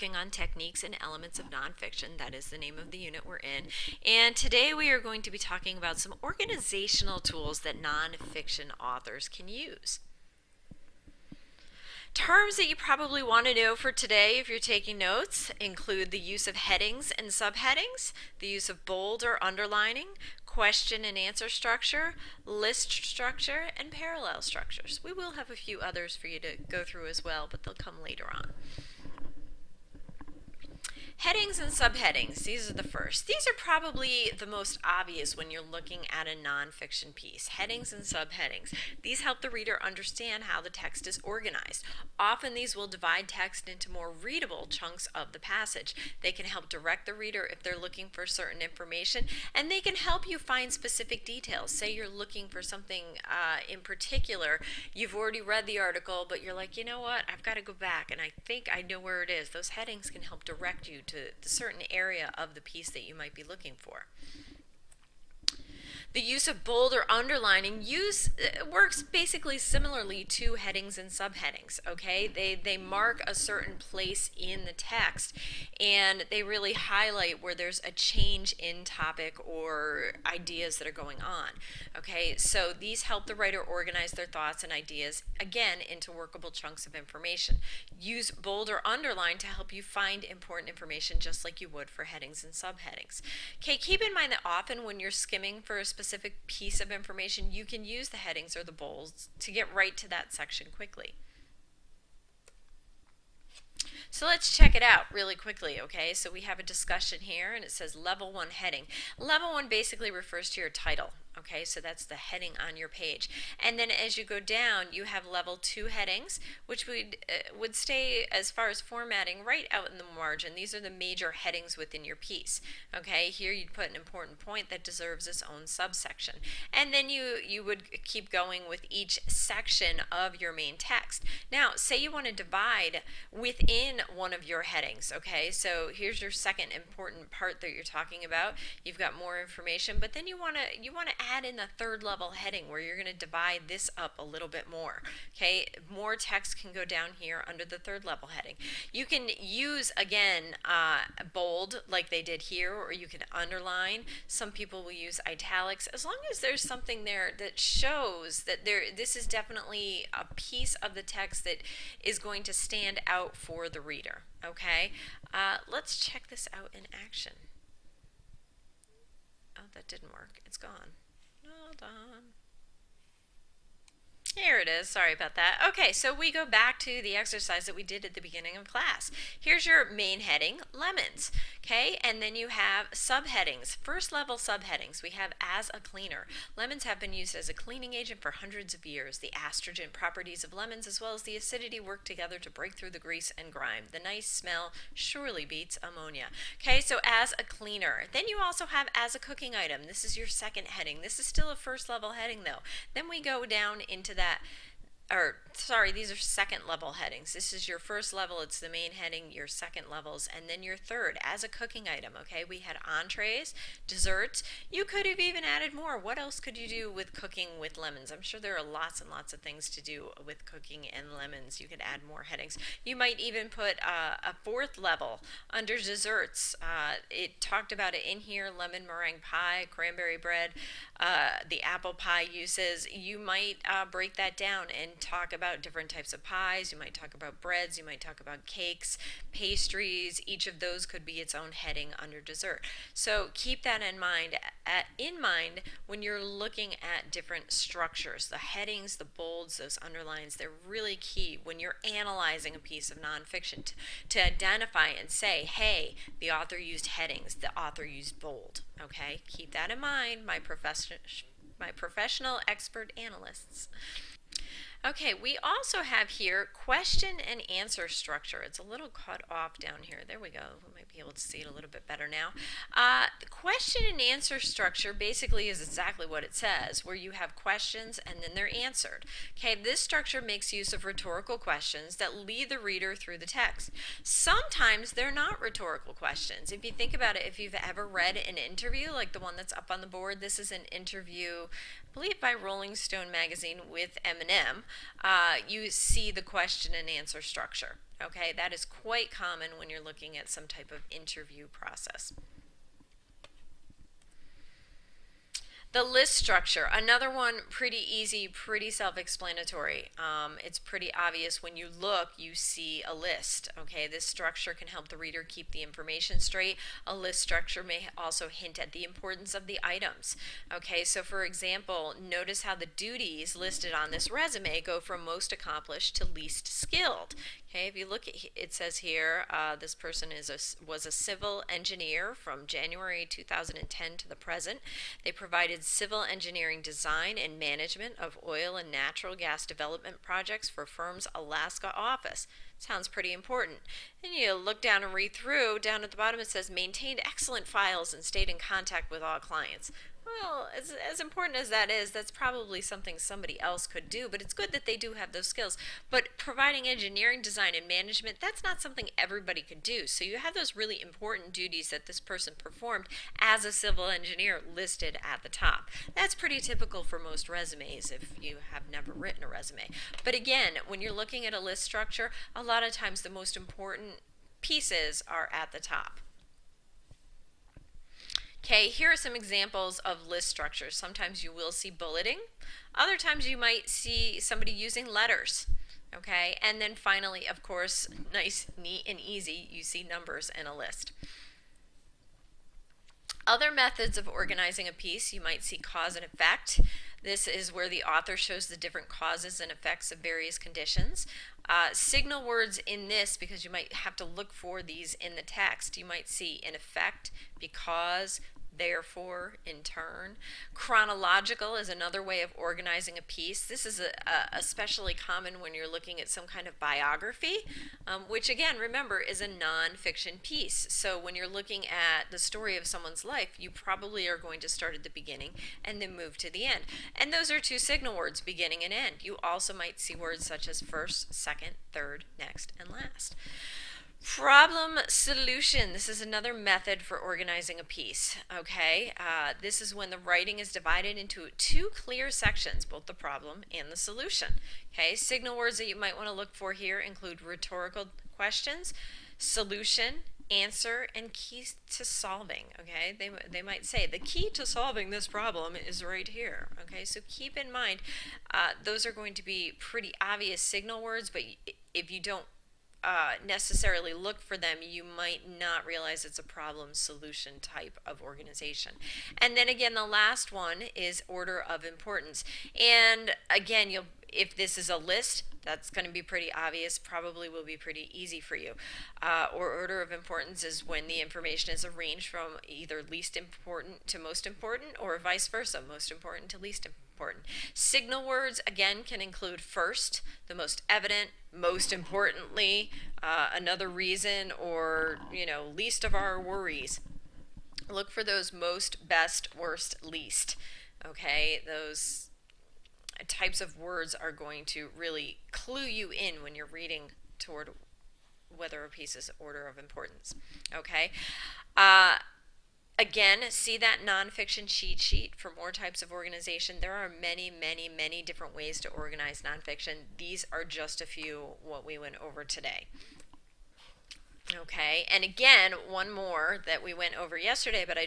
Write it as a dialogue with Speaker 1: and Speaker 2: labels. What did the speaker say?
Speaker 1: On techniques and elements of nonfiction. That is the name of the unit we're in. And today we are going to be talking about some organizational tools that nonfiction authors can use. Terms that you probably want to know for today if you're taking notes include the use of headings and subheadings, the use of bold or underlining, question and answer structure, list structure, and parallel structures. We will have a few others for you to go through as well, but they'll come later on. Headings and subheadings, these are the first. These are probably the most obvious when you're looking at a nonfiction piece. Headings and subheadings. These help the reader understand how the text is organized. Often these will divide text into more readable chunks of the passage. They can help direct the reader if they're looking for certain information, and they can help you find specific details. Say you're looking for something in particular, you've already read the article, but you're like, you know what, I've got to go back and I think I know where it is. Those headings can help direct you to the certain area of the piece that you might be looking for. The use of bold or underlining works basically similarly to headings and subheadings, okay? They mark a certain place in the text and they really highlight where there's a change in topic or ideas that are going on, okay? So these help the writer organize their thoughts and ideas, again, into workable chunks of information. Use bold or underline to help you find important information just like you would for headings and subheadings. Okay, keep in mind that often when you're skimming for a specific piece of information, you can use the headings or the bolds to get right to that section quickly. So let's check it out really quickly, okay? So we have a discussion here and it says level 1 heading. Level 1 basically refers to your title, okay? So that's the heading on your page. And then as you go down, you have level 2 headings, which would stay as far as formatting right out in the margin. These are the major headings within your piece, okay? Here you'd put an important point that deserves its own subsection. And then you would keep going with each section of your main text. Now, say you want to divide within one of your headings, okay? So here's your second important part that you're talking about. You've got more information, but then you want to add in a third level heading where you're going to divide this up a little bit more, okay? More text can go down here under the third level heading. You can use, again, bold like they did here, or you can underline. Some people will use italics, as long as there's something there that shows that this is definitely a piece of the text that is going to stand out for the reader, okay? Let's check this out in action. Oh, that didn't work. It's gone. Hold on. Here it is. Sorry about that. Okay, so we go back to the exercise that we did at the beginning of class. Here's your main heading, lemons. Okay, and then you have subheadings, first level subheadings. We have as a cleaner. Lemons have been used as a cleaning agent for hundreds of years. The astringent properties of lemons as well as the acidity work together to break through the grease and grime. The nice smell surely beats ammonia. Okay, so as a cleaner. Then you also have as a cooking item. This is your second heading. This is still a first level heading though. Then we go down into these are second level headings. This is your first level, it's the main heading, your second levels, and then your third as a cooking item, okay? We had entrees, desserts. You could have even added more. What else could you do with cooking with lemons? I'm sure there are lots and lots of things to do with cooking and lemons. You could add more headings. You might even put a fourth level under desserts. It talked about it in here, lemon meringue pie, cranberry bread, the apple pie uses. You might break that down and talk about different types of pies. You might talk about breads. You might talk about cakes, pastries. Each of those could be its own heading under dessert. So keep that in mind. When you're looking at different structures. The headings, the bolds, those underlines, they're really key when you're analyzing a piece of nonfiction to identify and say, hey, the author used headings, the author used bold. Okay, keep that in mind, my professional expert analysts. Okay, we also have here question and answer structure. It's a little cut off down here. There we go. We might be able to see it a little bit better now. The question and answer structure basically is exactly what it says, where you have questions and then they're answered. Okay, this structure makes use of rhetorical questions that lead the reader through the text. Sometimes they're not rhetorical questions. If you think about it, if you've ever read an interview, like the one that's up on the board, this is an interview, I believe by Rolling Stone magazine with Eminem. you see the question and answer structure. Okay, that is quite common when you're looking at some type of interview process. The list structure, another one, pretty easy, pretty self-explanatory. It's pretty obvious when you look, you see a list. Okay, this structure can help the reader keep the information straight. A list structure may also hint at the importance of the items. Okay, so for example, notice how the duties listed on this resume go from most accomplished to least skilled. Okay, if you look at it, says here, this person was a civil engineer from January 2010 to the present. They provided civil engineering design and management of oil and natural gas development projects for firm's Alaska office. Sounds pretty important. Then you look down and read through. Down at the bottom it says maintained excellent files and stayed in contact with all clients. Well, as important as that is, that's probably something somebody else could do, but it's good that they do have those skills. But providing engineering design and management, that's not something everybody could do. So you have those really important duties that this person performed as a civil engineer listed at the top. That's pretty typical for most resumes if you have never written a resume. But again, when you're looking at a list structure, a lot of times the most important pieces are at the top. Okay, here are some examples of list structures. Sometimes you will see bulleting. Other times you might see somebody using letters. Okay, and then finally, of course, nice, neat, and easy, you see numbers in a list. Other methods of organizing a piece, you might see cause and effect. This is where the author shows the different causes and effects of various conditions. Signal words in this, because you might have to look for these in the text, you might see in effect, because, therefore, in turn. Chronological is another way of organizing a piece. This is especially common when you're looking at some kind of biography, which again, remember, is a non-fiction piece. So when you're looking at the story of someone's life, you probably are going to start at the beginning and then move to the end. And those are two signal words, beginning and end. You also might see words such as first, second, third, next, and last. Problem solution. This is another method for organizing a piece. Okay, this is when the writing is divided into two clear sections, both the problem and the solution. Okay, signal words that you might want to look for here include rhetorical questions, solution, answer, and keys to solving. Okay, they might say the key to solving this problem is right here. Okay, so keep in mind those are going to be pretty obvious signal words, but if you don't necessarily look for them, you might not realize it's a problem solution type of organization. And then again, the last one is order of importance. And again, if this is a list, that's going to be pretty obvious, probably will be pretty easy for you. Or order of importance is when the information is arranged from either least important to most important, or vice versa, most important to least important. Signal words, again, can include first, the most evident, most importantly, another reason, or, least of our worries. Look for those most, best, worst, least. Okay, those types of words are going to really clue you in when you're reading toward whether a piece is order of importance. Okay. Again, see that nonfiction cheat sheet for more types of organization. There are many, many, many different ways to organize nonfiction. These are just a few what we went over today. Okay, and again, one more that we went over yesterday, but I